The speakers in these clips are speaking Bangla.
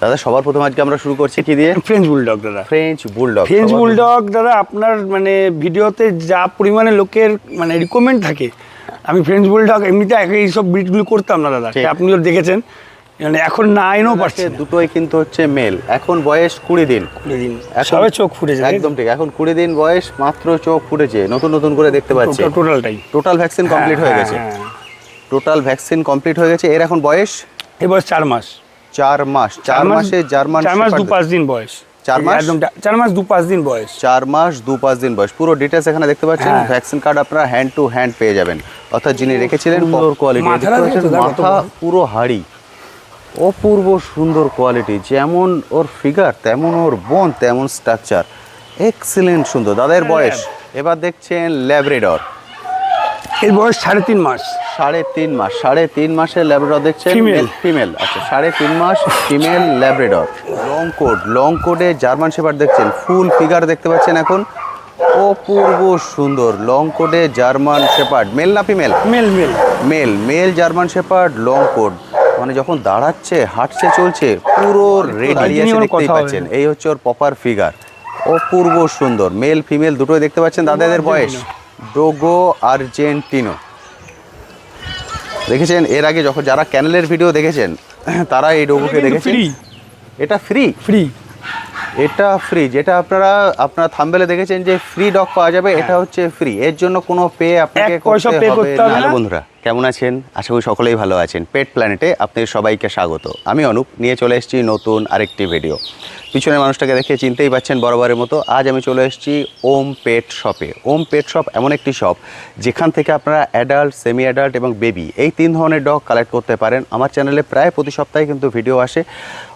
দাদা সবার প্রথমে আজকে আমরা শুরু করছি কি দিয়ে? ফ্রেঞ্চ বুলডগ দাদা। French bulldog. ফ্রেঞ্চ বুলডগ দাদা, আপনার মানে ভিডিওতে যা পরিমাণে লোকের মানে রিকমেন্ড থাকে, আমি ফ্রেঞ্চ বুলডগ এমনিতে এইসব ব্রিডগুলো করতাম না দাদা, আপনিও দেখেছেন। মানে এখন না আইনও পারছে দুটোই কিন্তু হচ্ছে মেল। এখন বয়স 20 দিন। সবে চোখ ফুটেছে। একদম ঠিক, এখন 20 দিন বয়স, মাত্র চোখ ফুটেছে, নতুন নতুন করে দেখতে পাচ্ছি। টোটাল ভ্যাকসিন কমপ্লিট হয়ে গেছে। টোটাল ভ্যাকসিন কমপ্লিট হয়ে গেছে। এর এখন বয়স? এই বয়স 4 মাস। 4 মাস। 4 মাসে জার্মান 4 মাস 2-5 দিন বয়স। 4 মাস একদম 4 মাস 2-5 দিন বয়স। 4 মাস 2-5 দিন বয়স। পুরো ডিটেলস এখানে দেখতে পাচ্ছেন। ভ্যাকসিন কার্ড আপনারা হ্যান্ড টু হ্যান্ড পেয়ে যাবেন, অর্থাৎ যিনি রেখেছিলেন। সুন্দর কোয়ালিটি, মাথা পুরো হাড়ি, অপূর্ব সুন্দর কোয়ালিটি। যেমন ওর ফিগার তেমন ওর বোন তেমন স্ট্রাকচার, এক্সিলেন্ট সুন্দর। দাদার বয়স এবার দেখছেন ল্যাব্রাডর। এর বয়স 3.5 মাস। 3.5 মাস। 3.5 মাসের ল্যাব্রাডর দেখছেন। ফিমেল। আচ্ছা, 3.5 মাস ফিমেল ল্যাব্রাডর। লং কোডে জার্মান শেপার্ড দেখছেন। ফুল ফিগার দেখতে পাচ্ছেন এখন, অপূর্ব সুন্দর। লং কোডে জার্মান শেপার্ড। মেল না female? Male German shepherd long coat. মানে যখন দাঁড়াচ্ছে, হাঁটছে, চলছে, পুরো রেডি দেখতেই পাচ্ছেন। এই হচ্ছে ওর প্রপার ফিগার, অপূর্ব সুন্দর। মেল ফিমেল দুটোই দেখতে পাচ্ছেন। দাদাদের বয়স ডোগো আর্জেন্টিনো। দেখেছেন এর আগে যখন যারা ক্যানেলের ভিডিও দেখেছেন তারা এই ডোগোকে দেখেছেন। এটা এটা ফ্রি, যেটা আপনারা থাম্বনেলে দেখেছেন যে ফ্রি ডগ পাওয়া যাবে, এটা হচ্ছে ফ্রি। এর জন্য কোনো পে আপনাকে করতে হবে না। বন্ধুরা কেমন আছেন? আশা করি সকলেই ভালো আছেন। পেট প্ল্যানেটে আপনাদের সবাইকে স্বাগত। আমি অনুপ, নিয়ে চলে এসেছি নতুন আরেকটি ভিডিও। পিছনের মানুষটাকে দেখে চিনতেই পাচ্ছেন বরাবরের মতো। আজ আমি চলে এসেছি ওম পেট শপে। ওম পেট শপ এমন একটি শপ যেখান থেকে আপনারা অ্যাডাল্ট, সেমি অ্যাডাল্ট এবং বেবি এই 3 ধরনের ডগ কালেক্ট করতে পারেন। আমার চ্যানেলে প্রায় প্রতি সপ্তাহে কিন্তু ভিডিও আসে,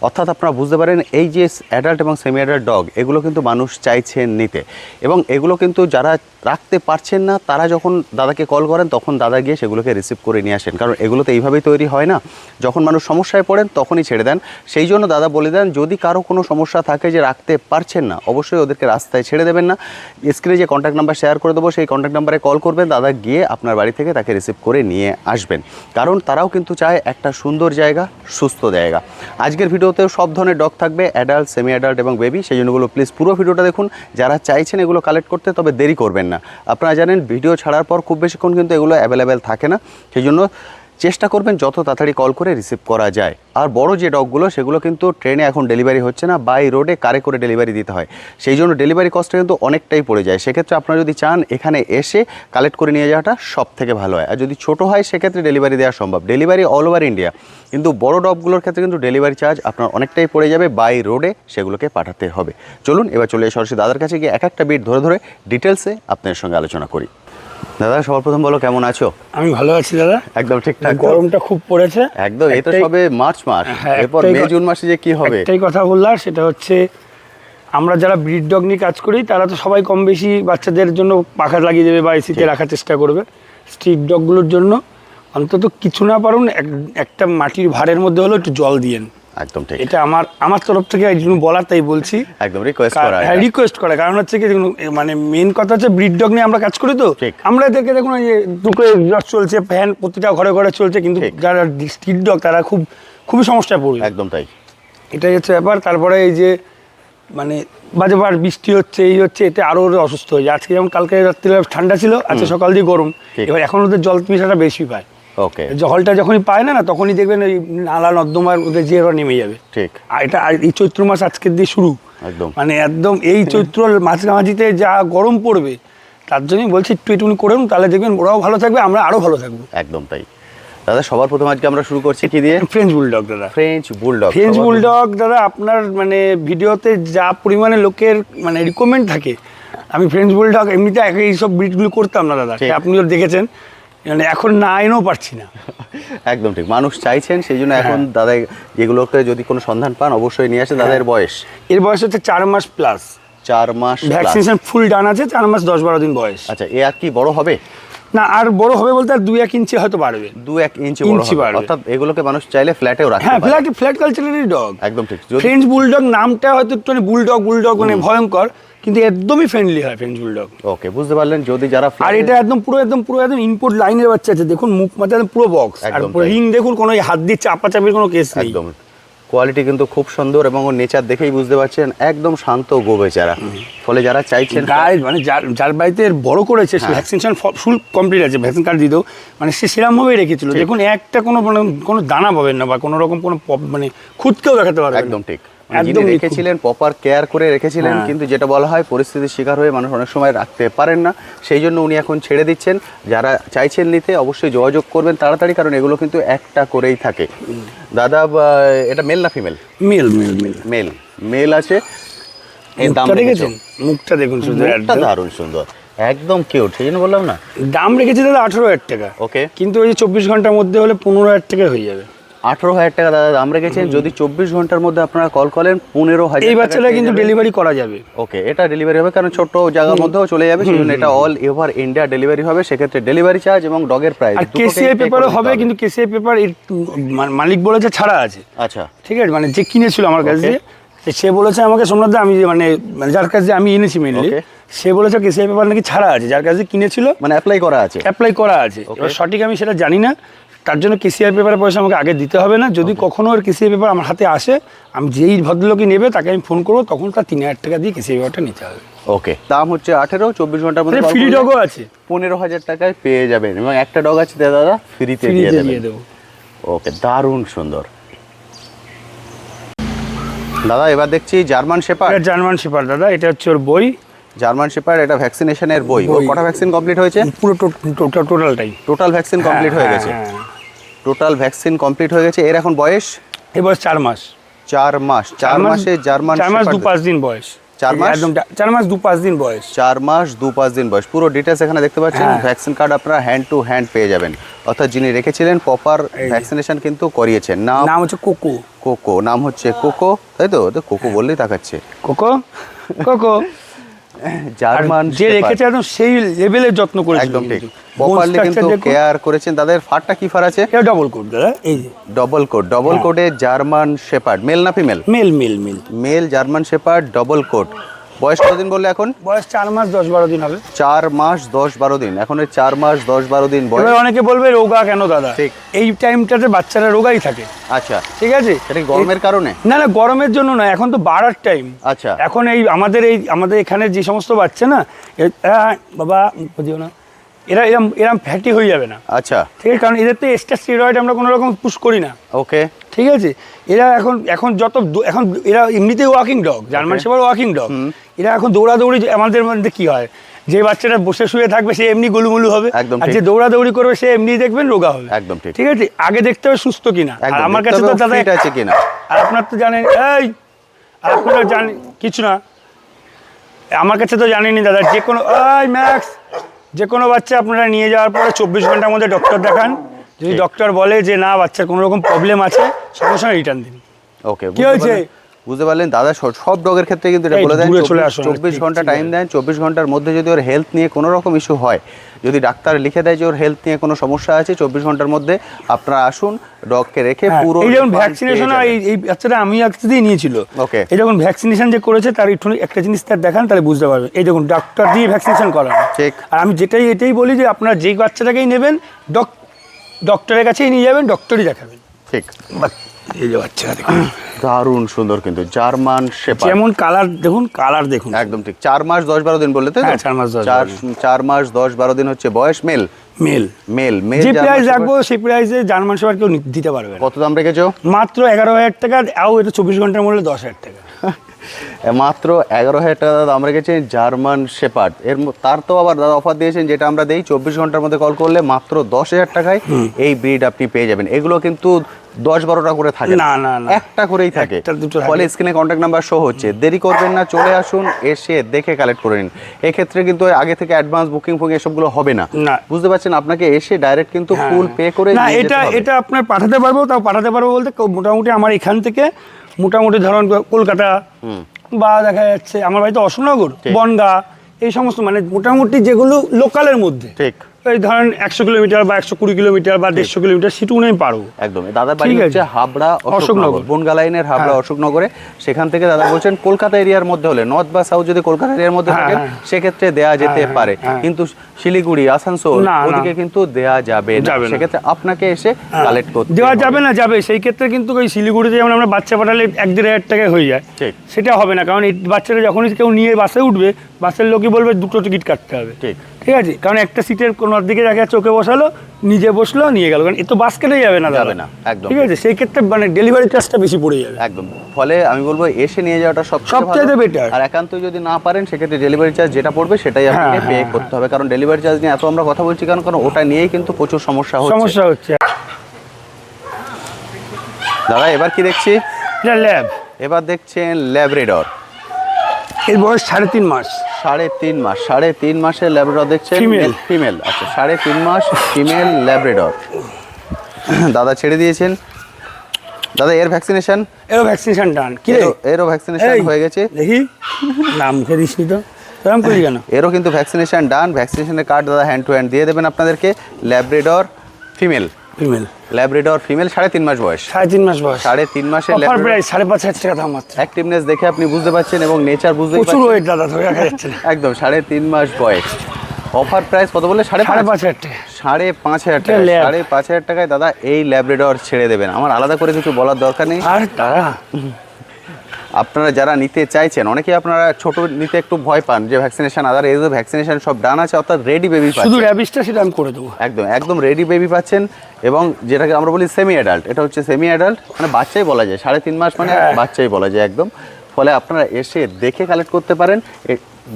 অর্থাৎ আপনারা বুঝতে পারেন এই যে অ্যাডাল্ট এবং সেমি অ্যাডাল্ট ডগ, এগুলো কিন্তু মানুষ চাইছেন নিতে, এবং এগুলো কিন্তু যারা রাখতে পারছেন না তারা যখন দাদাকে কল করেন তখন দাদা গিয়ে সেগুলোকে রিসিভ করে নিয়ে আসেন। কারণ এগুলো তো এইভাবেই তৈরি হয় না, যখন মানুষ সমস্যায় পড়েন তখনই ছেড়ে দেন। সেই জন্য দাদা বলে দেন যদি কারো কোনো সমস্যা থাকে যে রাখতে পারছেন না, অবশ্যই ওদেরকে রাস্তায় ছেড়ে দেবেন না। স্ক্রিনে যে কন্ট্যাক্ট নাম্বার শেয়ার করে দেবো সেই কন্ট্যাক্ট নাম্বারে কল করবেন, দাদা গিয়ে আপনার বাড়ি থেকে তাকে রিসিভ করে নিয়ে আসবেন। কারণ তারাও কিন্তু চায় একটা সুন্দর জায়গা, সুস্থ জায়গা। আজকের ভিডিওতেও সব ধরনের ডগ থাকবে, অ্যাডাল্ট, সেমি অ্যাডাল্ট এবং বেবি। সেই জন্যগুলো প্লিজ পুরো ভিডিওটা দেখুন যারা চাইছেন এগুলো কালেক্ট করতে, তবে দেরি করবেন না। আপনারা জানেন ভিডিও ছাড়ার পর খুব বেশিক্ষণ কিন্তু এগুলো অ্যাভেলেবেল থাকে না, সেই জন্য চেষ্টা করবেন যত তাড়াতাড়ি কল করে রিসিভ করা যায়। আর বড় যে ডগগুলো সেগুলো কিন্তু ট্রেনে এখন ডেলিভারি হচ্ছে না, বাই রোডে কারে করে ডেলিভারি দিতে হয়, সেই জন্য ডেলিভারি কস্টটা কিন্তু অনেকটাই পড়ে যায়। সেক্ষেত্রে আপনারা যদি চান এখানে এসে কালেক্ট করে নিয়ে যাওয়াটা সব থেকে ভালো হয়। আর যদি ছোটো হয় সেক্ষেত্রে ডেলিভারি দেওয়া সম্ভব, ডেলিভারি অল ওভার ইন্ডিয়া। কিন্তু বড় ডগগুলোর ক্ষেত্রে কিন্তু ডেলিভারি চার্জ আপনার অনেকটাই পড়ে যাবে, বাই রোডে সেগুলোকে পাঠাতে হবে। চলুন এবার চলে সরাসরি দাদার কাছে গিয়ে এক একটা বিট ধরে ধরে ডিটেলসে আপনাদের সঙ্গে আলোচনা করি। দাদা সবার প্রথম বলো কেমন আছো? আমি ভালো আছি দাদা। একদম ঠিকঠাক? গরমটা খুব পড়েছে একদম। এই তো সবে মার্চ মাস, এরপর মে জুন মাসে যে কি হবে। একটাই কথা বললাম, সেটা হচ্ছে আমরা যারা ব্রিড ডগ নিয়ে কাজ করি তারা তো সবাই কম বেশি বাচ্চাদের জন্য পাখা লাগিয়ে দেবে বা এসিতে রাখার চেষ্টা করবে। স্ট্রিট ডগগুলোর জন্য অন্তত কিছু না পারুন একটা মাটির ভাঁড়ের মধ্যে হলো একটু জল দিয়েন। একদম ঠিক। এটা আমার তরফ থেকে এই জন্য বলার, তাই বলছি। একদম রিকোয়েস্ট করা। কারণ হচ্ছে কি মানে মেন কথা হচ্ছে ব্রিড ডগ নিয়ে আমরা কাজ করি, তো আমরা এদেরকে দেখুন যে দুটো এক্সস্ট চলছে, ফ্যান প্রতিটা ঘরে ঘরে চলছে, কিন্তু যারা স্ট্রিট ডগ তারা খুবই সমস্যায় পড়বে। একদম তাই, এটাই হচ্ছে ব্যাপার। তারপরে এই যে মানে বাজেবার বৃষ্টি হচ্ছে, এই হচ্ছে, এতে আরো অসুস্থ হয়ে যায়। আজকে যেমন কালকে রাত্রে ঠান্ডা ছিল, আজকে সকাল দিয়ে গরম, এবার এখন ওদের জল তৃষ্ণাটা বেশি পায়। ওকে, জলটা যখনই পায় না তখনই দেখবেন ওই নালা নর্দমার ওদের যে ওরা নেমে যাবে। ঠিক। আর এটা এই চৈত্র মাস আজকের দিয়ে শুরু, একদম মানে একদম এই চৈত্র মাঝামাঝিতে যা গরম পড়বে, তার জন্যই বলছি একটুখানি করুন, তাহলে দেখবেন ওরাও ভালো থাকবে, আমরা আরো ভালো থাকবো। একদম তাই। দাদা সবার প্রথম আজকে আমরা শুরু করছি কি দিয়ে? ফ্রেঞ্চ বুলডগ দাদা। ফ্রেঞ্চ বুলডগ দাদা, আপনার মানে ভিডিওতে যা পরিমাণে লোকের মানে রিকমেন্ড থাকে, আমি ফ্রেঞ্চ বুলডগ এমনিতে এইসব ব্রিডগুলো করতাম না দাদা, আপনিও দেখেছেন। মানে এখন না আইনও পারছি না। একদম ঠিক, মানুষ চাইছেন, সেই জন্য এখন দাদা যেগুলোকে যদি কোনো সন্ধান পান অবশ্যই নিয়ে আসে। দাদার বয়স? এর বয়স হচ্ছে 4 মাস প্লাস। 4 মাস ভ্যাকসিনেশন ফুল ডান আছে, 4 মাস 10-12 দিন বয়স। আচ্ছা, এ আর কি বড় হবে? না, আর বড় হবে বলতে আর 2-1 ইঞ্চি হয়তো বাড়বে। 2-1 ইঞ্চি বড় হবে, অর্থাৎ এগুলোকে মানুষ চাইলে ফ্ল্যাটেও রাখতে পারে। হ্যাঁ, ফ্ল্যাট কালচারেরই ডগ। একদম ঠিক। ফ্রেঞ্চ বুলডগ নামটা হয়তো একটু বুলডগ মানে ভয়ঙ্কর, কিন্তু একদমই ফ্রেন্ডলি হয় ফ্রেঞ্চ বুলডগ। ওকে, বুঝতে পারলেন। যদি যারা আর এটা একদম পুরো ইনপুট লাইনের বাচ্চা আছে, দেখুন মুখ মাথা পুরো বক্স, আর রিং দেখুন, কোনো হাত দিয়ে চাপাচাপির কোনো কেস নেই। একদম কোয়ালিটি কিন্তু খুব সুন্দর এবং ওর নেচার দেখেই বুঝতে পারছেন একদম শান্ত গো বেচারা। ফলে যারা চাইছেন গায়ে মানে যার বাড়িতে বড় করেছে সে ভ্যাকসিনেশন ফুল কমপ্লিট আছে, ভ্যাকসিন কার্ড দিতেও মানে সে সেরকমভাবেই রেখেছিল, দেখুন একটা কোনো দানা পাবেন না বা কোনো রকম কোনো মানে খুদকেও দেখাতে পারবেন। একদম ঠিক, যিনি রেখেছিলেন প্রপার কেয়ার করে রেখেছিলেন, কিন্তু যেটা বলা হয় পরিস্থিতির শিকার হয়ে মানুষ অনেক সময় রাখতে পারেন না, সেই জন্য উনি এখন ছেড়ে দিচ্ছেন। যারা চাইছেন নিতে অবশ্যই যোগাযোগ করবেন তাড়াতাড়ি, কারণ এগুলো কিন্তু একটা করেই থাকে। দাদা এটা মেল না female? Male male male male male আছে। এর দাম দেখেছেন, মুখটা দেখুন, মুখটা দারুণ সুন্দর, একদম কিউট, সেই জন্য বললাম না। দাম রেখেছি দাদা 18,000 টাকা। ওকে, কিন্তু ওই যে 24 ঘন্টার মধ্যে হলে 15,000 টাকা হয়ে যাবে। 18,000 টাকা দাদা দাম রেখেছেন, যদি 24 ঘন্টার মধ্যে আপনারা কল করেন 15,000। এই বাচ্চাটা কিন্তু ডেলিভারি করা যাবে। ওকে, এটা ডেলিভারি হবে, কারণ ছোট জায়গার মধ্যেও চলে যাবে, সেই জন্য এটা অল ওভার ইন্ডিয়া ডেলিভারি হবে। সেক্ষেত্রে ডেলিভারি চার্জ এবং ডগের প্রাইস আর কেসিআই পেপারও হবে, কিন্তু কেসিআই পেপার মালিক বলেছে ছাড়া আছে। আচ্ছা, ঠিক আছে, মানে যে কিনেছিল আমার কাছে সে বলেছে আমাকে, সোমনাথ দা আমি মানে যার কাছে আমি এনেছি মেনলি, সে বলেছে কেসিআই পেপার নাকি ছাড়া আছে, যার কাছে কিনেছিল মানে অ্যাপ্লাই করা আছে। এবার সঠিক আমি সেটা জানি না, তার জন্য কেসিআই পেপারের পয়সা আমাকে আগে দিতে হবে না। যদি কখনো ওর কেসিআই পেপার আমার হাতে আসে, আমি যেই ভদ্রলোকই নেবে তাকে আমি ফোন করবো, তখন তার 3,000 টাকা দিয়ে কেসিআই পেপারটা নিতে হবে। ওকে, দাম হচ্ছে 18, 24 ঘন্টার মধ্যে ফ্রি ডগও আছে, 15,000 টাকায় পেয়ে যাবেন, এবং একটা ডগ আছে দাদা ফ্রিতে দিয়ে দেবো। ওকে, দারুণ সুন্দর। দাদা এবার দেখছি জার্মান শেপার্ড। জার্মান শেপার্ড দাদা, এটা হচ্ছে ওর বই, জার্মান শেপার্ড। এটা ভ্যাকসিনেশনের বই। ওর কটা ভ্যাকসিন কমপ্লিট হয়েছে? পুরো টোটালটাই, টোটাল ভ্যাকসিন কমপ্লিট হয়ে গেছে। টোটাল ভ্যাকসিন কমপ্লিট হয়ে গেছে। এর এখন বয়স? এই বয়স 4 মাস। 4 মাস, 4 মাসে জার্মান শেপার্ড। 4 মাস 2-5 দিন বয়স। 4 মাস একদম 4 মাস 2-5 দিন বয়স। 4 মাস 2-5 দিন বয়স। পুরো ডিটেলস এখানে দেখতে পাচ্ছেন। ভ্যাকসিন কার্ড আপনারা হ্যান্ড টু হ্যান্ড পেয়ে যাবেন, অর্থাৎ যিনি রেখেছিলেন প্রপার ভ্যাকসিনেশন কিন্তু করিয়েছেন। নাম হচ্ছে কোকো। কোকো, নাম হচ্ছে কোকো, তাই তো? কোকো বললেই তাকাচ্ছে। কোকো কোকো জার্মান যে রেখেছে একদম সেই লেভেলের যত্ন করেছেন, একদম ঠিক, প্রপারলি কিন্তু কেয়ার করেছেন। তাদের ফারটা কি ফার আছে? এটা ডাবল কোট দাদা, এই যে ডাবল কোটে জার্মান শেপার্ড। মেল না female? Male. Male German shepherd double coat. বয়স কতদিন বললে এখন? বয়স 4 মাস 10-12 দিন হবে। 4 মাস 10-12 দিন, এখন 4 মাস 10-12 দিন বয়স। এবার অনেকে বলবে রোগা কেন দাদা? ঠিক, এই টাইমটাতে বাচ্চারা রোগাই থাকে। আচ্ছা, ঠিক আছে, এটা গরমের কারণে? না গরমের জন্য না, এখন তো বাড়ার টাইম। আচ্ছা, এখন আমাদের এখানে যে সমস্ত বাচ্চা না, বাবা দিও না, এরম ফ্যাটি হয়ে যাবে না। আচ্ছা, ঠিক আছে, কারণ এদের তো এক্সট্রা স্টেরয়েড আমরা কোনো রকম পুশ করি না। ওকে, ঠিক আছে, এরা এখন এরা এমনিতেই walking dog, German shepherd walking dog. এরা এখন দৌড়াদৌড়ি, আমাদের মধ্যে কি হয়, যে বাচ্চাটা বসে শুয়ে থাকবে সে এমনি গোলুমুলু হবে, আর যে দৌড়াদৌড়ি করবে সে এমনি দেখবেন রোগা হবে। একদম ঠিক। ঠিক আছে, আগে দেখতে হবে সুস্থ কিনা। আর আমার কাছে তো দাদা আছে কিনা, আর আপনার তো জানেন, আপনারা জানেন কিছু না, আমার কাছে তো জানেনি দাদা, যে কোনো বাচ্চা আপনারা নিয়ে যাওয়ার পরে 24 ঘন্টার মধ্যে ডক্টর দেখান। যদি ডক্টর বলে যে না বাচ্চার কোনো রকম প্রবলেম আছে, সঙ্গে সঙ্গে রিটার্ন দিন। ওকে, কি হয়েছে বুঝতে পারলেন দাদা? সব ডগের ক্ষেত্রে কিন্তু এটা বলে দেন 24 ঘন্টা টাইম দেন। 24 ঘন্টার মধ্যে যদি ওর হেলথ নিয়ে কোনো রকম ইস্যু হয়, যদি ডাক্তার লিখে দেয় যে ওর হেলথ নিয়ে কোনো সমস্যা আছে, 24 ঘন্টার মধ্যে আপনারা আসুন, ডগকে রেখে পুরো। এই যখন ভ্যাকসিনেশন এই বাচ্চাটা আমি একসাথেই নিয়েছিল, ওকে, এই যখন ভ্যাকসিনেশন যে করেছে তার একটু একটা জিনিস তার দেখান, তাহলে বুঝতে পারবেন। এই দেখুন, ডাক্তার দিয়ে ভ্যাকসিনেশন করান। ঠিক, আর আমি এটাই বলি যে আপনারা যেই বাচ্চাটাকেই নেবেন ডক্টরের কাছেই নিয়ে যাবেন, ডক্টরই দেখাবেন। ঠিক, এই যে বাচ্চাটা দেখুন, দারুণ সুন্দর কিন্তু জার্মান শেপার্ড। যেমন কালার দেখুন একদম ঠিক। 4 মাস 10-12 দিন বললে, তাই তো? 4 মাস 10-12 দিন হচ্ছে বয়স। মেল যে প্রাইস রাখবো সেই প্রাইসে জার্মান শেপার্ড কেউ দিতে পারবে। কত দাম রেখেছো? মাত্র 11,000 টাকা। এটা 24 ঘন্টার মূল্য 10,000 টাকা। মাত্র 11,000 টাকা দাম রেখেছেন জার্মান শেপার্ড। তার তো আবার দাদা অফার দিয়েছেন, যেটা আমরা দেই 24 ঘন্টার মধ্যে কল করলে মাত্র 10,000 টাকায় এই ব্রিড আপনি পেয়ে যাবেন। এগুলো কিন্তু 10-12টা করে থাকে না, একটা করেই থাকে। ফলে স্ক্রিনে কন্ট্যাক্ট নাম্বার শো হচ্ছে, দেরি করবেন না, চলে আসুন, এসে দেখে কালেক্ট করে নিন। এক্ষেত্রে কিন্তু আগে থেকে অ্যাডভান্স বুকিং এসবগুলো হবে না, বুঝতে পারছেন? আপনাকে এসে ডাইরেক্ট কিন্তু ফুল পে করে। না, এটা আপনার পাঠাতে পারবো বলতে মোটামুটি আমার এখান থেকে মোটামুটি ধরুন কলকাতা বা দেখা যাচ্ছে আমার বাড়িতে অশোকনগর, বনগাঁ, এই সমস্ত মানে মোটামুটি যেগুলো লোকালের মধ্যে, ঠিক ওই ধরেন 100 কিলোমিটার বা 120 কিলোমিটার বা 150 কিলোমিটার সেটুকু আমি পারবো। একদম। দাদার বাড়ি ঠিক আছে। হচ্ছে হাবড়া অশোকনগর, বনগা লাইনের হাবড়া অশোকনগরে। সেখান থেকে দাদা বলছেন কলকাতা এরিয়ার মধ্যে হলে, নর্থ বা সাউথ যদি কলকাতা এরিয়ার মধ্যে থাকেন সেক্ষেত্রে দেয়া যেতে পারে, কিন্তু শিলিগুড়ি, আসানসোল ওদিকে কিন্তু দেয়া যাবে না। সেক্ষেত্রে আপনাকে এসে কালেক্ট করতে দেওয়া যাবে না, যাবে সেই ক্ষেত্রে কিন্তু ওই শিলিগুড়িতে যেমন আমরা বাচ্চা পাঠালে 1-1.5 হাজার টাকায় হয়ে যায়, ঠিক সেটা হবে না। কারণ এই বাচ্চাটা যখনই কেউ নিয়ে বাসে উঠবে, বাসের লোকই বলবে 2টো টিকিট কাটতে হবে। ঠিক ঠিক আছে, কারণ একটা সিটের কোনো দিকে দেখা চোখে বসালো, নিজে বসলো, নিয়ে গেল, কারণ এ তো বাস কেটে যাবে না, যাবে না একদম। ঠিক আছে, সেই ক্ষেত্রে মানে ডেলিভারি চার্জটা বেশি পড়ে যাবে একদম। ফলে আমি বলবো এসে নিয়ে যাওয়াটা সবচেয়ে বেটার। আর একান্ত যদি না পারেন সেক্ষেত্রে ডেলিভারি চার্জ যেটা পড়বে সেটাই আপনাকে পে করতে হবে, কারণ ডেলিভারি চার্জ নিয়ে এত আমরা কথা বলছি কারণ ওটা নিয়েই কিন্তু প্রচুর সমস্যা হচ্ছে। দাদা এবার কি দেখছি? ল্যাব। এবার দেখছেন ল্যাব্রাডর। এর বয়স 3.5 মাস। 3.5 মাস। 3.5 মাসের ল্যাব্রাডর দেখছেন, ফিমেল। আচ্ছা, 3.5 মাস ফিমেল ল্যাব্রাডর দাদা ছেড়ে দিয়েছেন। দাদা এর ভ্যাকসিনেশন? এরও ভ্যাকসিনেশন ডান। কি রে, এরও ভ্যাকসিনেশন হয়ে গেছে? দেখি নাম মুখে দিসনি তো, এরকম করি কেন? এরও কিন্তু ভ্যাকসিনেশন ডান। ভ্যাকসিনেশনের কার্ড দাদা হ্যান্ড টু হ্যান্ড দিয়ে দেবেন আপনাদেরকে। Labrador female. ল্যাব্রাডর ফিমেল, 3.5 মাস বয়স। 3.5 মাস বয়স। 3.5 মাসের অফার প্রাইস 5,500 টাকা দাম মাত্র। অ্যাক্টিভনেস দেখে আপনি বুঝতে পারছেন এবং নেচার বুঝতে পারছেন। প্রচুর ওয়েট দাদা, ধরে রাখা যাচ্ছে না। একদম 3.5 মাস বয়স। অফার প্রাইস কত বলে? 5,500 টাকা। 5,500 টাকা। 5,500 টাকায় দাদা এই ল্যাব্রাডর ছেড়ে দেবেন। আমার আলাদা করে কিছু বলার দরকার নেই। আর তারা আপনারা যারা নিতে চাইছেন, অনেকেই আপনারা ছোট নিতে একটু ভয় পান যে ভ্যাকসিনেশন, আদার এজ ভ্যাকসিনেশন সব ডান আছে, অর্থাৎ রেডি বেবি পাচ্ছেন। শুধু র্যাবিসটা সেটা আমি করে দেবো। একদম রেডি বেবি পাচ্ছেন, এবং যেটাকে আমরা বলি সেমি অ্যাডাল্ট, এটা হচ্ছে সেমি অ্যাডাল্ট, মানে বাচ্চাই বলা যায়। 3.5 মাস মানে বাচ্চাই বলা যায় একদম। ফলে আপনারা এসে দেখে কালেক্ট করতে পারেন।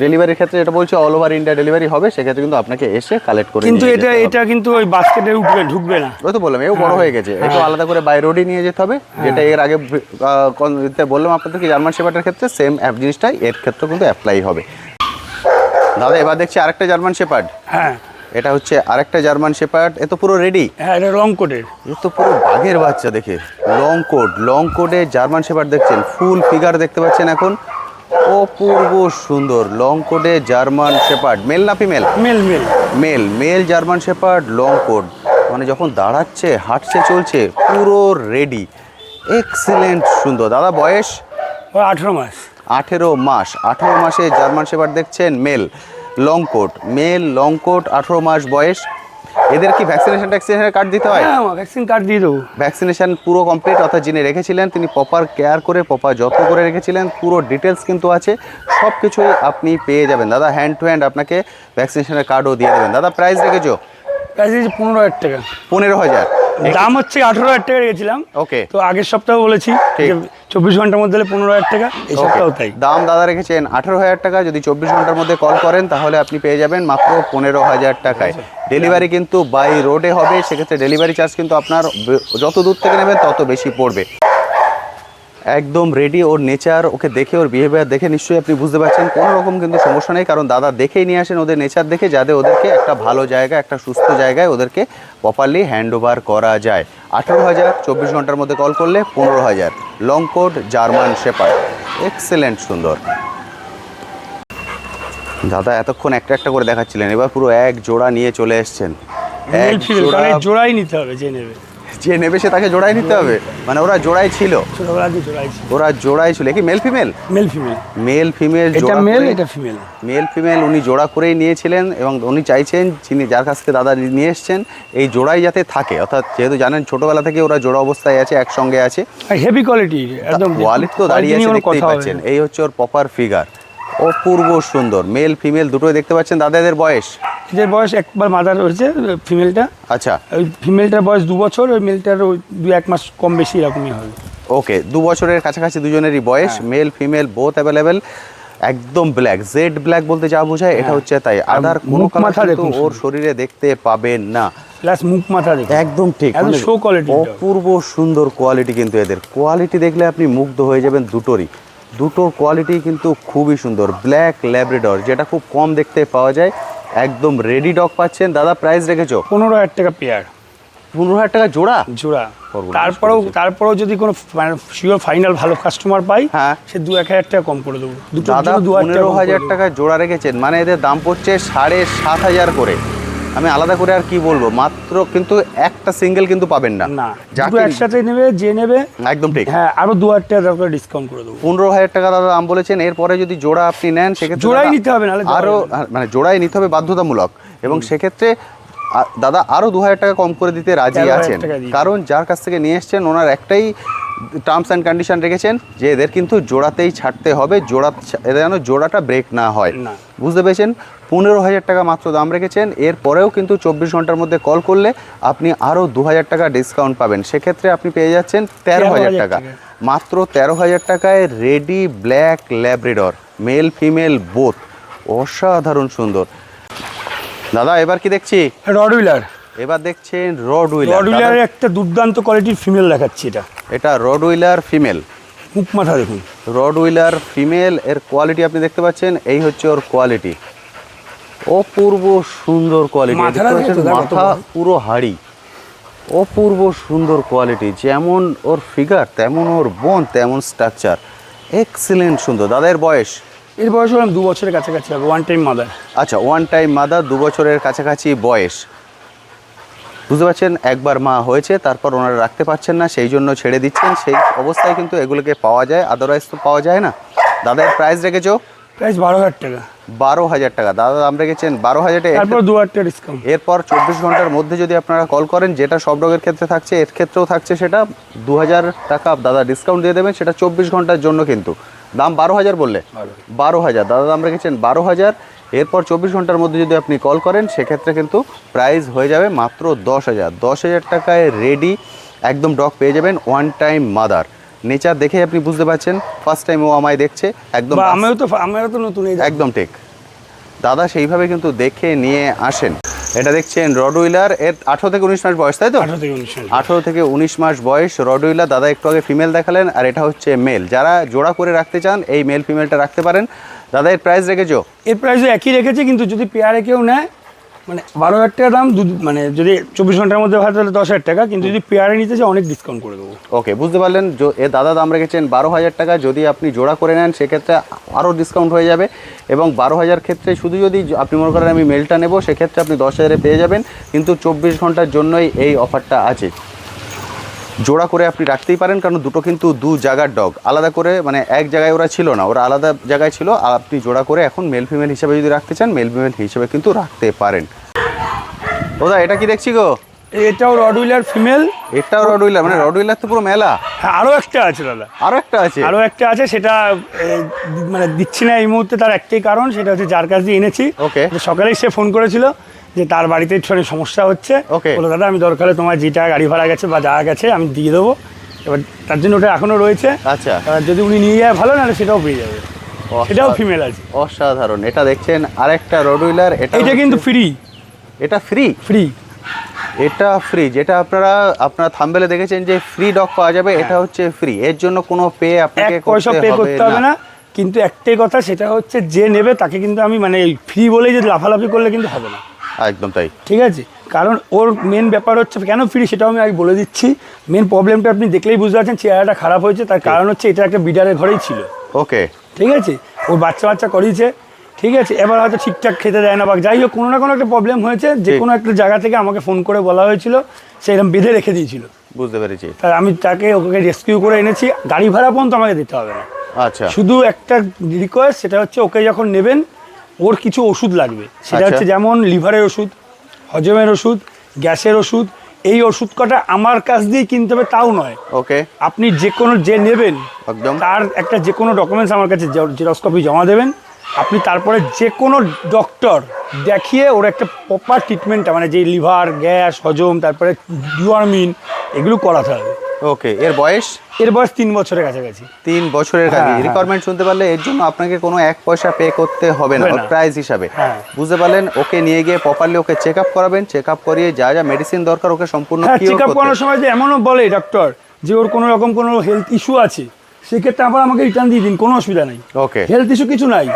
ডেলিভারির ক্ষেত্রে এটা বলছে অল ওভার ইন্ডিয়া ডেলিভারি হবে, সেক্ষেত্রে কিন্তু আপনাকে এসে কালেক্ট করে কিন্তু এটা কিন্তু ওই বাস্কেটে ঢুকবে না। ওই তো বললাম, এও বড় হয়ে গেছে, একটু আলাদা করে বাই রোডই নিয়ে যেতে হবে। যেটা এর আগে বললাম আপনাদেরকে জার্মান শেপার্ডের ক্ষেত্রে সেম জিনিসটাই এর ক্ষেত্রে কিন্তু অ্যাপ্লাই হবে। দাদা এবার দেখছি আরেকটা জার্মান শেপার্ড। হ্যাঁ, এটা হচ্ছে আরেকটা জার্মান শেপার্ড। এ তো পুরো রেডি। হ্যাঁ, এটা লং কোটের। এ তো পুরো বাঘের বাচ্চা দেখে। লং কোটে জার্মান শেপার্ড দেখছেন, ফুল ফিগার দেখতে পাচ্ছেন এখন, অপূর্ব সুন্দর লং কোটে জার্মান শেপার্ড। মেল না female? Male German shepherd long coat, মানে যখন দাঁড়াচ্ছে, হাঁটছে, চলছে, পুরো রেডি, এক্সিলেন্ট সুন্দর। দাদা বয়স? 18 মাস। 18 মাস। 18 মাসে জার্মান শেপার্ড দেখছেন, মেল লং কোট, 18 মাস বয়স। এদের কি ভ্যাকসিনেশনের কার্ড দিতে হয়? হ্যাঁ, ভ্যাকসিন কার্ড দিয়ে দেবো। ভ্যাকসিনেশন পুরো কমপ্লিট, অর্থাৎ যিনি রেখেছিলেন তিনি প্রপার কেয়ার করে, প্রপার যত্ন করে রেখেছিলেন, পুরো ডিটেলস কিন্তু আছে, সব কিছুই আপনি পেয়ে যাবেন। দাদা হ্যান্ড টু হ্যান্ড আপনাকে ভ্যাকসিনেশনের কার্ডও দিয়ে দেবেন। দাদা প্রাইস রেখেছো? প্রাইস 15,000 টাকা। 15,000। দাম হচ্ছে 18,000 টাকা রেখেছিলাম। ওকে, তো আগের সপ্তাহে বলেছি যে 24 ঘন্টার মধ্যে 15,000 টাকা, এই সপ্তাহেও তাই দাম দাদা রেখেছেন 18,000 টাকা। যদি 24 ঘন্টার মধ্যে কল করেন তাহলে আপনি পেয়ে যাবেন মাত্র 15,000 টাকায়। ডেলিভারি কিন্তু বাই রোডে হবে, সেক্ষেত্রে ডেলিভারি চার্জ কিন্তু আপনার যত দূর থেকে নেবেন তত বেশি পড়বে। একদম রেডি, ওর নেচার, ওকে দেখে, ওর বিহেভিয়ার দেখে নিশ্চয়ই আপনি বুঝতে পারছেন কোনো রকম কিন্তু সমস্যা নেই, কারণ দাদা দেখেই নিয়ে আসেন ওদের নেচার দেখে, যাতে ওদেরকে একটা ভালো জায়গায়, একটা সুস্থ জায়গায় ওদেরকে প্রপারলি হ্যান্ড ওভার করা যায়। 18,000, 24 ঘন্টার মধ্যে কল করলে 15,000। Long coat German shepherd, excellent সুন্দর। দাদা এতক্ষণ একটা একটা করে দেখাচ্ছিলেন, এবার পুরো এক জোড়া নিয়ে চলে এসছেন। জোড়াই নিতে হবে, যে নেবে সে তাকে জোড়াই নিতে হবে, মানে ওরা জোড়াই ছিল, ওরা জোড়াই ছিল। কি মেল ফিমেল? Male female. এটা মেল, এটা ফিমেল। মেল ফিমেল উনি জোড়া করেই নিয়েছিলেন, এবং উনি চাইছেন যিনি যার কাছ থেকে দাদা নিয়ে এসছেন এই জোড়াই যাতে থাকে, অর্থাৎ যেহেতু জানেন ছোটবেলা থেকে ওরা জোড়া অবস্থায় আছে, একসঙ্গে আছে, হেভি কোয়ালিটি, একদম কোয়ালিটি তো দাঁড়িয়ে আছে, দেখতেই পাচ্ছেন। এই হচ্ছে ওর প্রপার ফিগার, অপূর্ব সুন্দর। মেল ফিমেল দুটোই দেখতে পাচ্ছেন। দাদাদের বয়স? এদের বয়স একবার মাদার হয়েছে ফিমেলটা। আচ্ছা, ওই ফিমেলটার বয়স 2 বছর, ওই মেলটার 2-1 মাস কম বেশি এরকমই হবে। ওকে, 2 বছরের কাছাকাছি দুজনেরই বয়স। Male female both available. একদম ব্ল্যাক, জেড ব্ল্যাক বলতে যা বোঝায় এটা হচ্ছে তাই। আদার কোনো কালার কিন্তু ওর শরীরে দেখতে পাবেন না। প্লাস মুখ মাথা দেখুন, একদম ঠিক, শো কোয়ালিটি, অপূর্ব সুন্দর কোয়ালিটি। কিন্তু এদের কোয়ালিটি দেখলে আপনি মুগ্ধ হয়ে যাবেন। দুটোর কোয়ালিটি কিন্তু খুবই সুন্দর। ব্ল্যাক ল্যাব্রাডর, যেটা খুব কম দেখতে পাওয়া যায়, একদম রেডি ডগ পাচ্ছেন। দাদা প্রাইস রেখেছো? 15,000 টাকা পেয়ার। 15,000 টাকা জোড়া? তারপরেও যদি কোনো শিওর ফাইনাল ভালো কাস্টমার পাই, হ্যাঁ, সে 2-1 হাজার টাকা কম করে দেবো। দাদা 15,000 টাকা জোড়া রেখেছেন, মানে এদের দাম পড়ছে 7,500 করে। আমি আলাদা করে আর কি বলবো, মাত্র কিন্তু একটা সিঙ্গেল কিন্তু পাবেন না। না, যাকে দুটো একসাথে নেবে যে নেবে, একদম ঠিক। হ্যাঁ, আরো 2,000 টাকা করে ডিসকাউন্ট করে দেবো। 15,000 টাকা দাদা দাম বলেছেন। এরপরে যদি জোড়া আপনি নেন সেক্ষেত্রে জোড়াই দাদা নিতে হবে, নাহলে আরো মানে জোড়াই নিতে হবে বাধ্যতামূলক, এবং সেক্ষেত্রে দাদা আরো 2,000 টাকা কম করে দিতে রাজি 13,000 আছেন। টাকা দিয়ে। কারণ যার কাছ থেকে নিয়ে এসছেন ওনার একটাই টার্মস অ্যান্ড কন্ডিশন রেখেছেন যে এদের কিন্তু জোড়াতেই ছাড়তে হবে, এদের যেন জোড়াটা ব্রেক না হয়। না। বুঝতে পেরেছেন? 15,000 টাকা মাত্র দাম রেখেছেন। এরপরেও কিন্তু 24 ঘন্টার মধ্যে কল করলে আপনি আরও 2,000 টাকা ডিসকাউন্ট পাবেন। সেক্ষেত্রে আপনি পেয়ে যাচ্ছেন 13,000 টাকা। মাত্র 13,000 টাকায় ready black Labrador, male female both, অসাধারণ সুন্দর। দাদা এবার কি দেখছি? রডউইলার। এবার দেখছেন রডউইলার। রডউইলারের একটা দুর্দান্ত কোয়ালিটির ফিমেল দেখাচ্ছি। এটা রডউইলার ফিমেল। মুখ মাথা দেখুন। রডউইলার ফিমেল, এর কোয়ালিটি আপনি দেখতে পাচ্ছেন, এই হচ্ছে ওর কোয়ালিটি। অপূর্ব সুন্দর কোয়ালিটি। মাথা পুরো হাড়ি, অপূর্ব সুন্দর কোয়ালিটি। যেমন ওর ফিগার তেমন ওর বোন তেমন স্ট্রাকচার, এক্সিলেন্ট সুন্দর। দাদা এর বয়স? এর বয়স হলাম 2 বছরের কাছাকাছি হবে, ওয়ান টাইম মাদার। আচ্ছা, ওয়ান টাইম মাদার, 2 বছরের কাছাকাছি বয়স। বুঝতে পারছেন, একবার মা হয়েছে, তারপর ওনারা রাখতে পারছেন না, সেই জন্য ছেড়ে দিচ্ছেন। সেই অবস্থায় কিন্তু এগুলোকে পাওয়া যায়, আদারওয়াইজ তো পাওয়া যায় না। দাদা এর প্রাইস রেখেছো? প্রাইস 12,000 টাকা। 12,000 টাকা দাদা দাম রেখেছেন 12,000 টাকা। তারপর 2,000 টাকা ডিসকাউন্ট। এরপর 24 ঘন্টার মধ্যে যদি আপনারা কল করেন, যেটা সব ডগের ক্ষেত্রে থাকছে এর ক্ষেত্রেও থাকছে, সেটা 2,000 টাকা দাদা ডিসকাউন্ট দিয়ে দেবেন। সেটা 24 ঘন্টার জন্য কিন্তু। দাম 12,000 বললে? 12,000 দাদা দাম রেখেছেন 12,000। এরপর 24 ঘন্টার মধ্যে যদি আপনি কল করেন সেক্ষেত্রে কিন্তু প্রাইস হয়ে যাবে মাত্র 10,000। 10,000 টাকায় রেডি একদম ডগ পেয়ে যাবেন, ওয়ান টাইম মাদার। নেচার দেখে আপনি বুঝতে পারছেন, ফার্স্ট টাইম ও আমায় দেখছে একদম। আমিও তো নতুন। একদম ঠিক দাদা, সেইভাবে কিন্তু দেখে নিয়ে আসেন। এটা দেখছেন রডউইলার, এর 18 থেকে 19 মাস বয়স, তাই তো? 18 থেকে 19 মাস বয়স রডউইলার। দাদা একটু আগে ফিমেল দেখালেন, আর এটা হচ্ছে মেল। যারা জোড়া করে রাখতে চান এই মেল ফিমেলটা রাখতে পারেন। দাদা এর প্রাইস রেখেছো? এর প্রাইসও একই রেখেছে, কিন্তু যদি পেয়ারে কেউ নেয় মানে 12,000 টাকা দাম, মানে যদি 24 ঘন্টার মধ্যে হয় তাহলে 10,000 টাকা, কিন্তু যদি পেয়ারে নিতে চাই অনেক ডিসকাউন্ট করে দেবো। ওকে, বুঝতে পারলেন। এ দাদা দাম রেখেছেন 12,000 টাকা। যদি আপনি জোড়া করে নেন সেক্ষেত্রে আরও ডিসকাউন্ট হয়ে যাবে, এবং 12,000 ক্ষেত্রে শুধু যদি আপনি মনে করেন আমি মেলটা নেব সেক্ষেত্রে আপনি 10,000-এ পেয়ে যাবেন। কিন্তু 24 ঘন্টার জন্যই এই অফারটা আছে। জোড়া করে আপনি রাখতেই পারেন, কারণ দুটো কিন্তু 2 জায়গার ডগ, আলাদা করে মানে এক জায়গায় ওরা ছিল না, ওরা আলাদা জায়গায় ছিল। আর আপনি জোড়া করে এখন মেল ফিমেল হিসেবে যদি রাখতে চান মেল ফিমেল হিসেবে কিন্তু রাখতে পারেন। দাদা এটা কি দেখছি গো? এটাও রডউইলার ফিমেল। এটাও রডউইলার, মানে রডউইলার তো পুরো মেলা। হ্যাঁ, আরও একটা আছে দাদা। আরও একটা আছে, সেটা মানে দিচ্ছি না এই মুহূর্তে। তার একটাই কারণ, সেটা হচ্ছে যার কাছ দিয়ে এনেছি। ওকে। সকালেই সে ফোন করেছিল যে তার বাড়িতে একটু সমস্যা হচ্ছে। ওকে। বলো দাদা আমি দরকারে তোমার যেটা গাড়ি ভাড়া গেছে বা যা গেছে আমি দিয়ে দেবো। এবার তার জন্য ওটা এখনও রয়েছে। আচ্ছা, যদি উনি নিয়ে যায় ভালো, নাহলে সেটাও পেয়ে যাবে। এটাও ফিমেল আছে। অসাধারণ। এটা দেখছেন আরেকটা রডউইলার। এটা কিন্তু ফ্রি। এটা ফ্রি। এটা ফ্রি, যেটা আপনারা থাম্বনেলে দেখেছেন যে ফ্রি ডগ পাওয়া যাবে, এটা হচ্ছে ফ্রি। এর জন্য কোনো পে আপনাকে করতে হবে না। কিন্তু একটাই কথা, সেটা হচ্ছে যে নেবে তাকে কিন্তু আমি মানে ফ্রি বলেই যে লাফালাফি করলে কিন্তু হবে না। একদম তাই, ঠিক আছে। কারণ ওর মেন ব্যাপার হচ্ছে কেন ফ্রি সেটাও আমি আগে বলে দিচ্ছি। মেন প্রবলেমটা আপনি দেখলেই বুঝতে পারছেন, চেহারাটা খারাপ হয়েছে। তার কারণ হচ্ছে এটা একটা বিডারের ঘরেই ছিল। ওকে, ঠিক আছে। ওর বাচ্চা করিয়েছে, ঠিক আছে। এবার হয়তো ঠিকঠাক খেতে দেয় না বা যাই হোক, কোনো না কোনো একটা প্রবলেম হয়েছে। যে কোনো একটা জায়গা থেকে আমাকে ফোন করে বলা হয়েছিল, সে এরকম বেঁধে রেখে দিয়েছিল। বুঝতে পেরেছি। তাই আমি ওকে রেস্কিউ করে এনেছি। গাড়ি ভাড়া পর্যন্ত আমাকে দিতে হবে না। আচ্ছা, শুধু একটা রিকোয়েস্ট, সেটা হচ্ছে ওকে যখন নেবেন ওর কিছু ওষুধ লাগবে। সেটা হচ্ছে যেমন লিভারের ওষুধ, হজমের ওষুধ, গ্যাসের ওষুধ। এই ওষুধ কটা আমার কাছ দিয়েই কিনতে হবে তাও নয়। ওকে, আপনি যে নেবেন একদম তার একটা যে কোনো ডকুমেন্টস আমার কাছে জেরক্স কপি জমা দেবেন। আপনি তারপরে যে কোনো ডক্টর দেখিয়ে ওর একটা প্রপার ট্রিটমেন্টটা, মানে যে লিভার, গ্যাস, হজম, তারপরে ডিওয়ার্মিন, এগুলো করাতে হবে। ওকে। এর বয়স? এর বয়স 3 বছরের কাছাকাছি। 3 বছরের কাছে রিকোয়ারমেন্ট শুনতে পারলে এর জন্য আপনাকে কোনো 1 পয়সা পে করতে হবে না প্রাইস হিসাবে। বুঝতে পারলেন? ওকে নিয়ে গিয়ে প্রপারলি ওকে চেক আপ করাবেন। চেক আপ করিয়ে যা যা মেডিসিন দরকার ওকে সম্পূর্ণ চেক আপ করানোর সময় যে এমনও বলে ডক্টর যে ওর কোনো রকম কোনো হেলথ ইস্যু আছে, সেক্ষেত্রে আবার আমাকে রিটার্ন দিয়ে দিন, কোনো অসুবিধা নেই। ওকে। হেলথ ইস্যু কিছু নাই,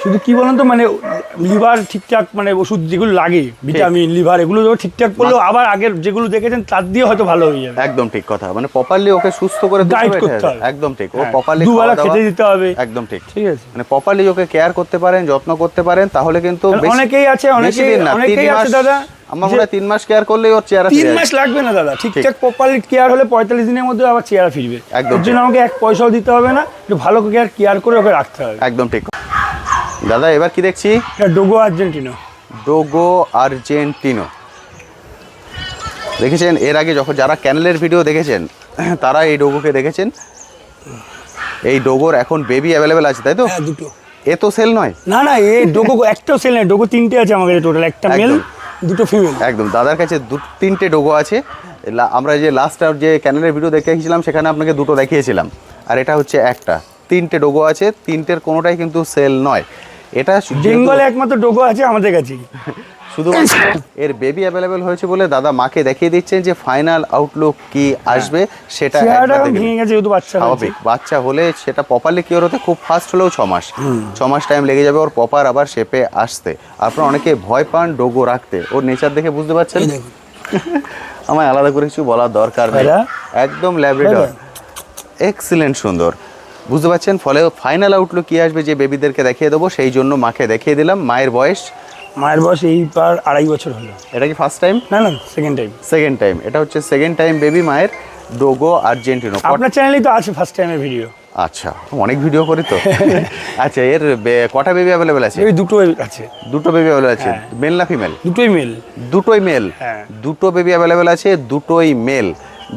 শুধু কি বলুন তো মানে লিভার ঠিকঠাক মানে ওষুধ যেগুলো লাগে ভিটামিন লিভার এগুলো যখন ঠিকঠাক করলেও আবার আগের যেগুলো দেখেছেন তার দিয়ে হয়তো ভালো হয়ে যাবে। একদম ঠিক কথা, মানে প্রপারলি ওকে সুস্থ করে দিতে Guide হবে, করতে হবে। একদম ঠিক, ও প্রপারলি দুবেলা খেতে দিতে হবে, একদম ঠিক, ঠিক আছে, মানে প্রপারলি ওকে কেয়ার করতে পারেন, যত্ন করতে পারেন, তাহলে কিন্তু অনেকেই আছে দাদা আমার মনে হয় 3 মাস কেয়ার করলেই ওর চেহারা 3 মাস লাগবে না দাদা, ঠিকঠাক প্রপারলি কেয়ার হলে 45 দিনের মধ্যে আবার চেহারা ফিরবে। একদম এর জন্য আমাকে এক পয়সাও দিতে হবে না, একটু ভালো কেয়ার করে ওকে রাখতে হবে। একদম ঠিক। দাদা এবার কি দেখছি? ডোগো আর্জেন্টিনো। ডোগো আর্জেন্টিনো দেখেছেন এর আগে যখন যারা ক্যানেলের ভিডিও দেখেছেন তারা এই ডোগোকে দেখেছেন। এই ডোগোর এখন বেবি অ্যাভেলেবেল আছে, তাই তো? হ্যাঁ, দুটো। এ তো সেল নয়? না না, এই ডোগো একটাও সেল নেই, ডোগো 3টে আছে আমার কাছে টোটাল, একটা মেল দুটো ফিমেল। একদম দাদার কাছে 3টে ডোগো আছে। আমরা যে লাস্ট যে ক্যানেলের ভিডিও দেখেছিলাম সেখানে আপনাকে 2টো দেখিয়েছিলাম, আর এটা হচ্ছে একটা। 3টে ডোগো আছে, 3টের কোনোটাই কিন্তু সেল নয়। এটা বেঙ্গলে একমাত্র ডোগো আছে আমাদের কাছে। শুধুমাত্র এর বেবি অ্যাভেলেবেল হয়েছে বলে দাদা মাকে দেখিয়ে দিচ্ছেন যে ফাইনাল আউটলুক কি আসবে সেটা স্বাভাবিক। বাচ্চা হলে সেটা প্রপারলি কিওর হতে খুব ফাস্ট হলেও 6 মাস, 6 মাস টাইম লেগে যাবে ওর প্রপার আবার শেপে আসতে। আপনারা অনেকে ভয় পান ডোগো রাখতে, ওর নেচার দেখে বুঝতে পারছেন। আমায় আলাদা করে কিছু বলার দরকার নেই, একদম ল্যাব্রাডর, এক্সিলেন্ট সুন্দর, বুঝতে পারছেন। ফলে ফাইনাল আউটলুক কি আসবে যে বেবিদেরকে দেখিয়ে দেবো, সেই জন্য মাকে দেখিয়ে দিলাম। মায়ের বয়স এই পার 2.5 বছর হলো। এটা কি ফার্স্ট টাইম? না না, সেকেন্ড টাইম। এটা হচ্ছে সেকেন্ড টাইম বেবি মায়ের ডোগো আর্জেন্টিনো। আপনার চ্যানেলেই তো আছে ফার্স্ট টাইমের ভিডিও। আচ্ছা, অনেক ভিডিও করি তো। আচ্ছা, এর কটা বেবি অ্যাভেলেবেল আছে? এই দুটো আছে। দুটো বেবি অ্যাভেলেবেল আছে। মেল না ফিমেল? দুটোই মেল। দুটোই মেল? দুটো বেবি অ্যাভেলেবেল আছে, দুটোই মেল।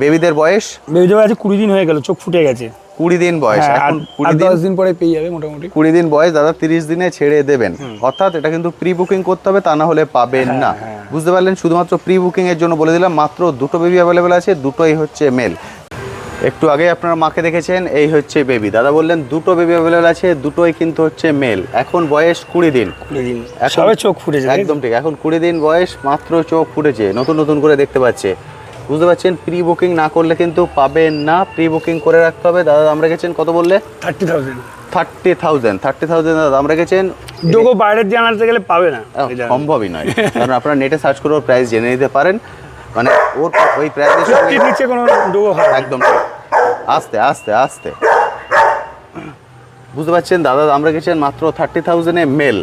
বেবিদের বয়স? বেবিদের বয়স 20 দিন হয়ে গেল, চোখ ফুটে গেছে। 20 দিন বয়স, এখন 10 দিন পরে পেয়ে যাবে মোটামুটি। 20 দিন বয়স দাদা, 30 দিনে ছেড়ে দেবেন। অর্থাৎ এটা কিন্তু প্রি বুকিং করতে হবে, তা না হলে পাবেন না। বুঝতে পারলেন? শুধুমাত্র প্রি বুকিং এর জন্য বলে দিলাম। মাত্র দুটো বেবি অ্যাভেলেবেল আছে, দুটোই হচ্ছে মেল। একটু আগে আপনারা মাকে দেখেছেন, এই হচ্ছে বেবি। দাদা বললেন দুটো বেবি অ্যাভেলেবেল আছে, দুটোই কিন্তু হচ্ছে মেল। এখন বয়স 20 দিন। সবে চোখ ফুটেছে। একদম ঠিক, এখন 20 দিন বয়স, মাত্র চোখ ফুটেছে, নতুন নতুন করে দেখতে পাচ্ছে। বুঝতে পারছেন? প্রি বুকিং না করলে কিন্তু পাবেন না, প্রি বুকিং করে রাখতে হবে। দাদা দাম রেখেছেন কত বললে? 30,000 দাম রেখেছেন। ডোগো বাইরের জানাতে গেলে পাবে না, সম্ভবই নয়, কারণ আপনারা নেটে সার্চ করে ওর প্রাইস জেনে নিতে পারেন। মানে ওর ওই প্রাইসের নিচে কোনো ডোগো হয় একদম ঠিক। আস্তে আস্তে আস্তে, বুঝতে পারছেন? দাদা দাম রেখেছেন মাত্র 30,000-এ মেল।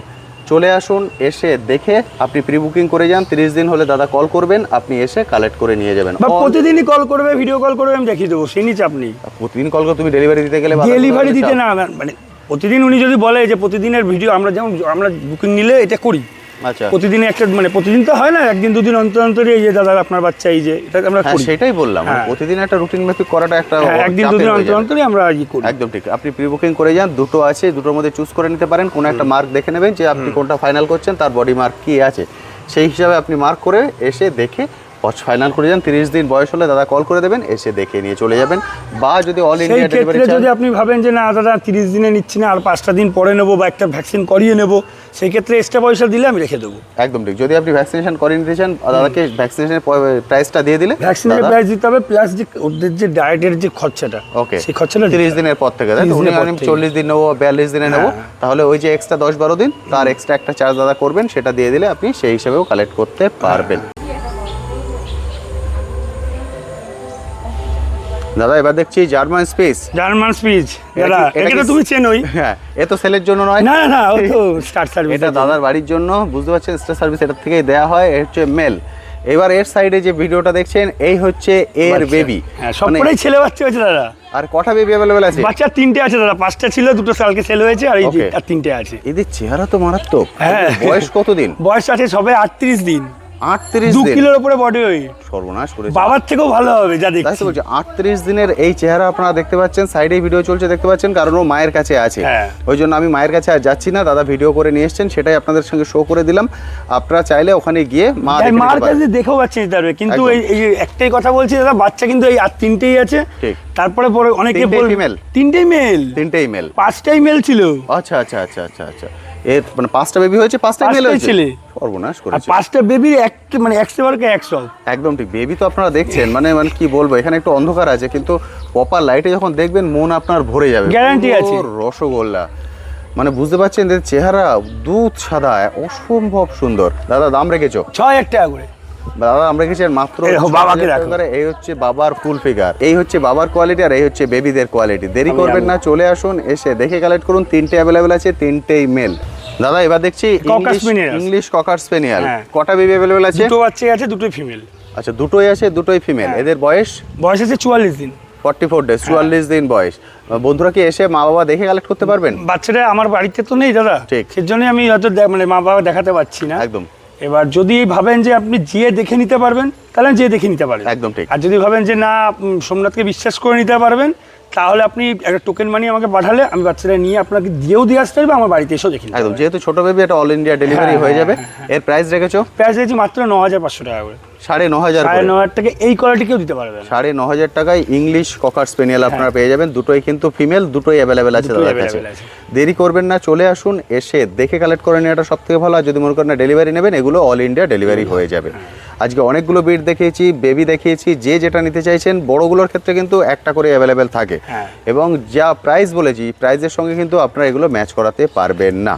চলে আসুন, এসে দেখে আপনি প্রি বুকিং করে যান। 30 দিন হলে দাদা কল করবেন, আপনি এসে কালেক্ট করে নিয়ে যাবেন। প্রতিদিনই কল করবে, ভিডিও কল করবে, আমি দেখিয়ে দেবো, সেই নিচে আপনি প্রতিদিন কল করে তুমি ডেলিভারি দিতে গেলে ডেলিভারি দিতে না, মানে প্রতিদিন উনি যদি বলে যে প্রতিদিনের ভিডিও আমরা যেমন আমরা বুকিং নিলে এটা করি। আচ্ছা, প্রতিদিন একটা মানে প্রতিদিন তো হয় না, একদিন দুদিন অন্তর অন্তরই এই যে দাদা আপনার বাচ্চা এই যে এটা আমরা করি। সেটাই বললাম, প্রতিদিন একটা রুটিন মাফিক করাটা একটা একদিন দুদিন অন্তর অন্তরই আমরা করি। একদম ঠিক। আপনি প্রি বুকিং করে যান, দুটো আছে, দুটোর মধ্যে চুজ করে নিতে পারেন। কোনো একটা মার্ক দেখে নেবেন যে আপনি কোনটা ফাইনাল করছেন, তার বডি মার্ক কি আছে, সেই হিসাবে আপনি মার্ক করে এসে দেখে ফাইনাল করে যান। 30 দিন বয়স হলে দাদা কল করে দেবেন, এসে দেখে নিয়ে চলে যাবেন। বা যদি অল ইন্ডিয়া ডেলিভারি চান, যদি আপনি ভাবেন যে না দাদা 30 দিনে নিচ্ছি না, আর 5টা দিন পরে নেবো বা একটা ভ্যাকসিন করিয়ে নেবো, সেই ক্ষেত্রে এক্সট্রা পয়সা দিলে আমি রেখে দেবো। একদম ঠিক। যদি আপনি ভ্যাকসিনেশন করিয়ে নিতে চান, দাদাকে ভ্যাকসিনেশনের প্রাইসটা দিয়ে দিলে, ভ্যাকসিনের প্রাইস দিতে হবে, প্লাস যে ওদের যে ডায়েটের যে খরচাটা, ওকে, সেই খরচাটা 30 দিনের পর থেকে। তাই তো? উনি 40 দিন নেবো, 42 দিনে নেবো, তাহলে ওই যে এক্সট্রা 10-12 দিন তার এক্সট্রা একটা চার্জ দাদা করবেন, সেটা দিয়ে দিলে আপনি সেই হিসাবেও কালেক্ট করতে পারবেন। দাদা এবার দেখছি জার্মান স্পিচ। দাদা এটা তুমি চেনোই। হ্যাঁ, এ তো সেলের জন্য নয়। না না, ও তো স্টার সার্ভিস, এটা দাদার বাড়ির জন্য। বুঝতে পারছেন? স্টার সার্ভিস এটার থেকেই দেয়া হয়। এর হচ্ছে মেল। এবার এর সাইডে যে ভিডিওটা দেখছেন, এই হচ্ছে এর বেবি। সবকটাই ছেলে বাচ্চা হয়েছে দাদা। আর কটা বেবি অ্যাভেলেবেল আছে? বাচ্চা 3টে আছে দাদা, 5টা ছিল, 2টো কালকে সেল হয়েছে, আর এই যে আর 3টে আছে। এদের চেহারা তো মারাত্মক। বয়স কতদিন? বয়স আছে সবে 38 দিন। 38 দিন, 2 কিলোর উপরে বডি ওয়েট। সর্বনাশ করেছে। বাবার থেকেও ভালো হবে যা দেখছি। তাই তো বলছি, 38 দিনের এই চেহারা আপনারা দেখতে পাচ্ছেন। সাইডে ভিডিও চলছে দেখতে পাচ্ছেন, কারণ ও মায়ের কাছে আছে। ওই জন্য আমি মায়ের কাছে আর যাচ্ছি না, দাদা ভিডিও করে নিয়ে এসেছেন, সেটাই আপনাদের সঙ্গে শো করে দিলাম। আপনারা চাইলে ওখানে গিয়ে মার কাছে দেখেও পাচ্ছেন নিতে পারবে। কিন্তু এই একটাই কথা বলছি দাদা, বাচ্চা কিন্তু এই আর 3টেই আছে। ঠিক। তারপরে পরে অনেকে বলবে 3টেই মেল। 5টাই মেল ছিল। আচ্ছা আচ্ছা আচ্ছা আচ্ছা আচ্ছা, এর মানে 5টা বেবি হয়েছে, 5টাই মেল হয়েছে। সর্বনাশ করেছে। 5টা বেবির মানে 100 একদম ঠিক। বেবি তো আপনারা দেখছেন, মানে কি বলবো, এখানে একটু অন্ধকার আছে, কিন্তু প্রপার লাইটে যখন দেখবেন মন আপনার ভরে যাবে। গ্যারান্টি আছে। রসগোল্লা মানে বুঝতে পারছেন যে চেহারা দুধ সাদা, অসম্ভব সুন্দর। দাদা দাম রেখেছো? 6000 টাকা করে। দাদা আমরা রেখেছি মাত্র বাবাকে রাখো। এই হচ্ছে বাবার ফুল ফিগার, এই হচ্ছে বাবার কোয়ালিটি, আর এই হচ্ছে বেবিদের কোয়ালিটি। দেরি করবেন না, চলে আসুন, এসে দেখে কালেক্ট করুন। 3টে অ্যাভেলেবেল আছে, 3টেই মেল। দাদা এবার দেখছি ইংলিশ ককার স্পেনিয়াল। কটা বেবি অ্যাভেলেবেল আছে? দুটো বাচ্চা আছে, দুটোই ফিমেল। আচ্ছা, দুটোই আছে, দুটোই ফিমেল। এদের বয়স আছে 44 দিন। 44 ডেজ, 44 দিন বয়স। বন্ধুরা কি এসে মা বাবা দেখে কালেক্ট করতে পারবেন? বাচ্চাটা আমার বাড়িতে তো নেই দাদা, ঠিক, সেজন্যই আমি হয়তো মানে মা বাবা দেখাতে পারছি না একদম। এবার যদি ভাবেন যে আপনি যেয়ে দেখে নিতে পারবেন, তাহলে যেয়ে দেখে নিতে পারবেন, একদম ঠিক। আর যদি ভাবেন যে না সোমনাথকে বিশ্বাস করে নিতে পারবেন, তাহলে আপনি একটা টোকেন মানি আমাকে পাঠালে আমি বাচ্চাটা নিয়ে আপনাকে দিয়েও দিয়ে আসতে পারবো, আমার বাড়িতে এসেও দেখে নিতে একদম। যেহেতু ছোট বেবি, এটা অল ইন্ডিয়া ডেলিভারি হয়ে যাবে। এর প্রাইস রেখেছো? প্রাইস রেখেছি মাত্র 9500 টাকা করে। 9500 টাকা। এই কোয়ালিটি কেউ দিতে পারবে না। 9500 টাকায় ইংলিশ ককার স্পেনিয়াল আপনারা পেয়ে যাবেন। দুটোই কিন্তু ফিমেল, দুটোই অ্যাভেলেবেল আছে দাদার কাছে। দেরি করবেন না, চলে আসুন, এসে দেখে কালেক্ট করে নেওয়াটা সব থেকে ভালো। আর যদি মনে করেন না ডেলিভারি নেবেন, এগুলো অল ইন্ডিয়া ডেলিভারি হয়ে যাবে। আজকে অনেকগুলো বিট দেখিয়েছি, বেবি দেখিয়েছি, যে যেটা নিতে চাইছেন। বড়গুলোর ক্ষেত্রে কিন্তু একটা করে অ্যাভেলেবেল থাকে, এবং যা প্রাইস বলেছি প্রাইসের সঙ্গে কিন্তু আপনারা এগুলো ম্যাচ করাতে পারবেন না।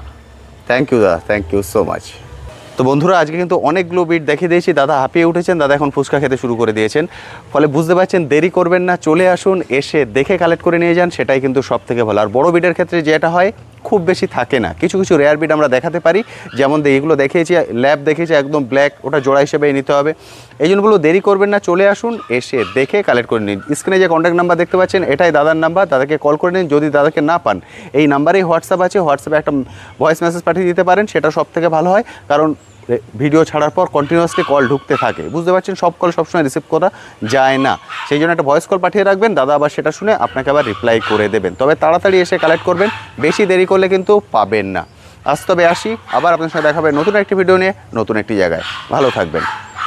থ্যাংক ইউ দাদা, থ্যাংক ইউ সো মাচ। তো বন্ধুরা আজকে কিন্তু অনেকগুলো বিট দেখিয়ে দিয়েছি। দাদা হাঁপিয়ে উঠেছেন, দাদা এখন ফুচকা খেতে শুরু করে দিয়েছেন। ফলে বুঝতে পারছেন, দেরি করবেন না, চলে আসুন, এসে দেখে কালেক্ট করে নিয়ে যান, সেটাই কিন্তু সব থেকে ভালো। আর বড় বিটের ক্ষেত্রে যেটা হয়, খুব বেশি থাকে না, কিছু কিছু রেয়ার বিট আমরা দেখাতে পারি। যেমন এইগুলো দেখিয়েছি, ল্যাব দেখিয়েছি একদম ব্ল্যাক, ওটা জোড়া হিসেবেই নিতে হবে। এই জন্যগুলো দেরি করবেন না, চলে আসুন, এসে দেখে কালেক্ট করে নিন। স্ক্রিনে যে কন্ট্যাক্ট নাম্বার দেখতে পাচ্ছেন, এটাই দাদার নাম্বার, দাদাকে কল করে নিন। যদি দাদাকে না পান, এই নাম্বারেই হোয়াটসঅ্যাপ আছে, হোয়াটসঅ্যাপে একটা ভয়েস মেসেজ পাঠিয়ে দিতে পারেন, সেটা সব থেকে ভালো হয়। কারণ ভিডিও ছাড়ার পর কন্টিনিউয়াসলি কল ঢুকতে থাকে, বুঝতে পারছেন, সব কল সবসময় রিসিভ করা যায় না। সেই জন্য একটা ভয়েস কল পাঠিয়ে রাখবেন, দাদা আবার সেটা শুনে আপনাকে আবার রিপ্লাই করে দেবেন। তবে তাড়াতাড়ি এসে কালেক্ট করবেন, বেশি দেরি করলে কিন্তু পাবেন না। আজ তবে আসি, আবার আপনার সাথে দেখা হবে নতুন একটি ভিডিও নিয়ে, নতুন একটি জায়গায়। ভালো থাকবেন,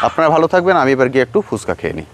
আপনারা ভালো থাকবেন। আমি এবার গিয়ে একটু ফুচকা খেয়ে নিই।